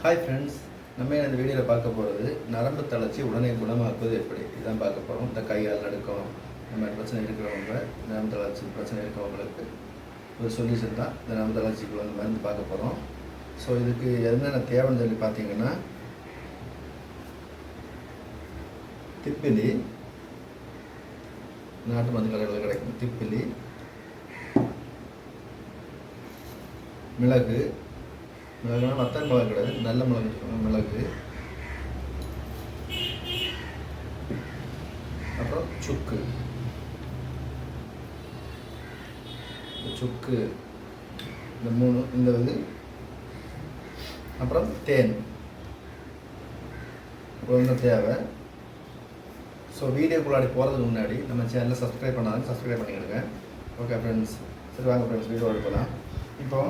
Hi friends, நம்ம இந்த வீடியோவில் பார்க்க போகிறது நரம்பு தளர்ச்சி உடனே குணமாக்குவது எப்படி இதுதான் பார்க்க போகிறோம். இந்த கையால் நடுக்கம் இந்த மாதிரி பிரச்சனை இருக்கிறவங்க, நரம்பு தளர்ச்சி பிரச்சனை இருக்கிறவங்களுக்கு ஒரு சொல்யூஷன் தான் இந்த நரம்பு தளர்ச்சிக்குள்ள வந்து மருந்து பார்க்க போகிறோம். ஸோ இதுக்கு என்னென்ன தேவைன்னு சொல்லி பார்த்தீங்கன்னா, திப்பிலி, நாட்டு மருந்து கடைகளில் கிடைக்கும் திப்பிலி, மிளகு, மிளகுனா வத்தல் மிளகு கிடையாது, நல்ல மிளகு, அப்புறம் சுக்கு, இந்த மூணு, இந்த இது, அப்புறம் தேன் கொஞ்சம் தேவை. ஸோ வீடியோக்குள்ளாடி போகிறதுக்கு முன்னாடி நம்ம சேனலை சப்ஸ்கிரைப் பண்ணாலும் சப்ஸ்கிரைப் பண்ணிக்கிடுங்க. ஓகே ஃப்ரெண்ட்ஸ், சரி வாங்க ஃப்ரெண்ட்ஸ் வீடியோ எடுக்கலாம். இப்போ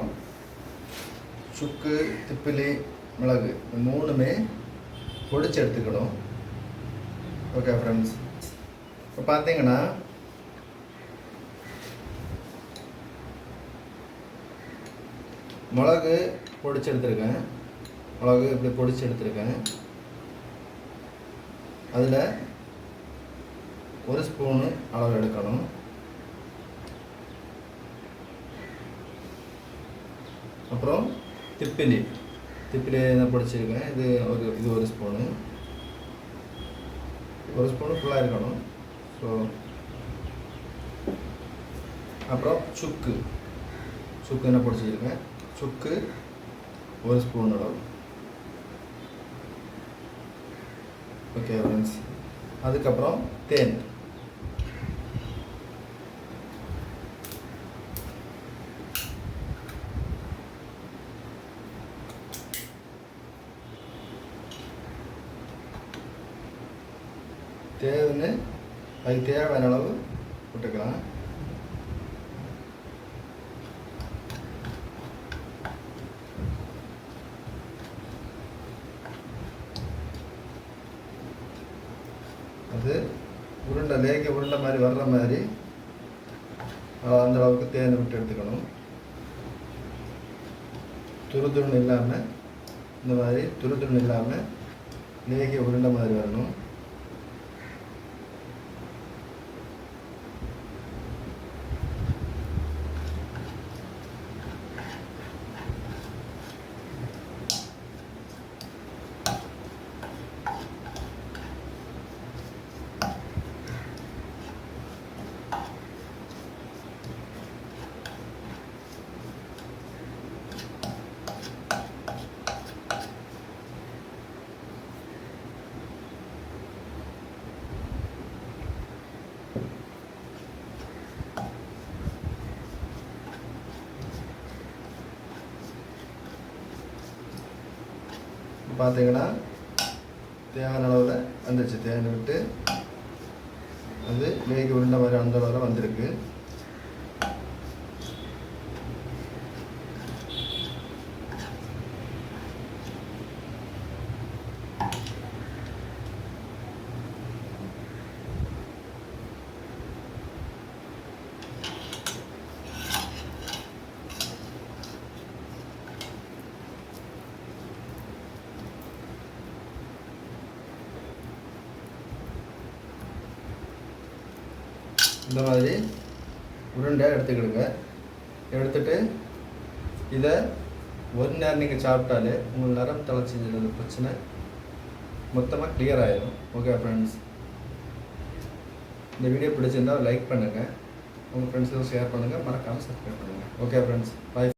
சுக்கு, திப்பிலி, மிளகு இந்த மூணுமே பொடிச்சு எடுத்துக்கணும். ஓகே ஃப்ரெண்ட்ஸ், இப்போ பார்த்தீங்கன்னா மிளகு பொடிச்சு எடுத்துருக்கேன். மிளகு இப்படி பொடிச்சு எடுத்துருக்கேன். அதில் 1 ஸ்பூனு அளவு எடுக்கணும். அப்புறம் திப்பிலி நான் பிடிச்சிருக்கேன். இது ஒரு ஸ்பூனு, 1 ஸ்பூனு ஃபுல்லாக இருக்கணும். ஸோ அப்புறம் சுக்கு என்ன பிடிச்சிருக்கேன். சுக்கு 1 ஸ்பூன் அளவு. ஓகே ஃப்ரெண்ட்ஸ், அதுக்கப்புறம் தேன், அதுக்கு தேவையான அளவு போட்டுக்கலாம். அது உருண்டை மாதிரி வர்ற மாதிரி அந்த அளவுக்கு தேன் விட்டு எடுத்துக்கணும். துருதுருன்னு இல்லாமல், இந்த மாதிரி துருதுருன்னு இல்லாமல் லேகிய உருண்டை மாதிரி வரணும். பார்த்தீங்கன்னா தேவையான அளவில் வந்துடுச்சு. தேன் விட்டு அது லேகி உருண்டை மாதிரி அந்த அளவில் வந்திருக்கு. இந்த மாதிரி உருண்டையாக எடுத்துக்கிடுங்க. எடுத்துகிட்டு இதை 1 நேரம் நீங்கள் சாப்பிட்டாலே உங்கள் நரம்பு தளர்ச்சி பிரச்சனை மொத்தமாக கிளியர் ஆகிடும். ஓகே ஃப்ரெண்ட்ஸ், இந்த வீடியோ பிடிச்சிருந்தால் லைக் பண்ணுங்கள், உங்கள் ஃப்ரெண்ட்ஸுக்கும் ஷேர் பண்ணுங்கள், மறக்காமல் சப்ஸ்கிரைப் பண்ணுங்கள். ஓகே ஃப்ரெண்ட்ஸ், பாய்.